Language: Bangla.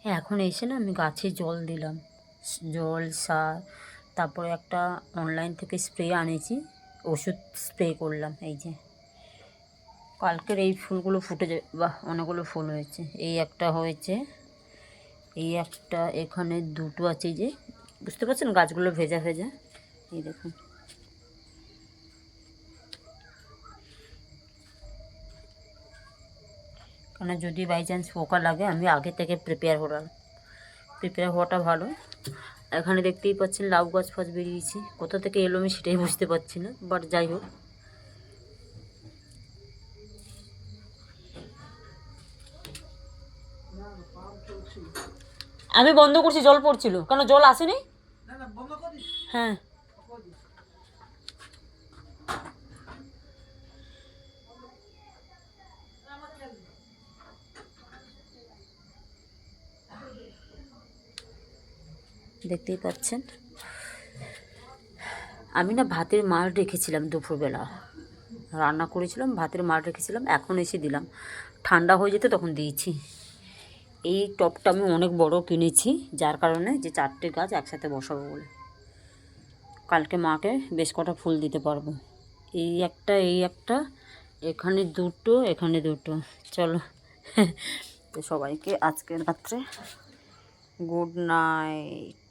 হ্যাঁ, এখন এসে না আমি গাছে জল দিলাম, জল সার, তারপরে একটা অনলাইন থেকে স্প্রে আনেছি, ওষুধ স্প্রে করলাম। এই যে কালকের এই ফুলগুলো ফুটে যায়, বাহ অনেকগুলো ফুল হয়েছে। এই একটা হয়েছে, এই একটা, এখানে দুটো আছে। এই যে বুঝতে পারছেন গাছগুলো ভেজা ভেজা, এই দেখুন। কেন যদি বাই চান্স পোকা লাগে আমি আগে থেকে প্রিপেয়ার হওয়াটা ভালো। এখানে দেখতেই পাচ্ছেন লাউ গাছ ফাছ বেরিয়েছি, কোথা থেকে এলো আমি সেটাই বুঝতে পারছি না, বাট যাই হোক। আমি বন্ধ করছি, জল পড়ছিল, কেন জল আসেনি? হ্যাঁ, দেখতেই পাচ্ছেন আমি না ভাতের মার রেখেছিলাম, দুপুরবেলা রান্না করেছিলাম, ভাতের মার রেখেছিলাম, এখন এসে দিলাম। ঠান্ডা হয়ে যেতে তখন দিয়েছি। এই টবটা আমি অনেক বড় কিনেছি, যার কারণে যে 4টে গাছ একসাথে বসাবো বলে। কালকে মাকে বেশ কটা ফুল দিতে পারবো। এই একটা, এই একটা, এখানে দুটো, এখানে দুটো। চলো তো সবাইকে আজকের রাত্রে গুড নাইট।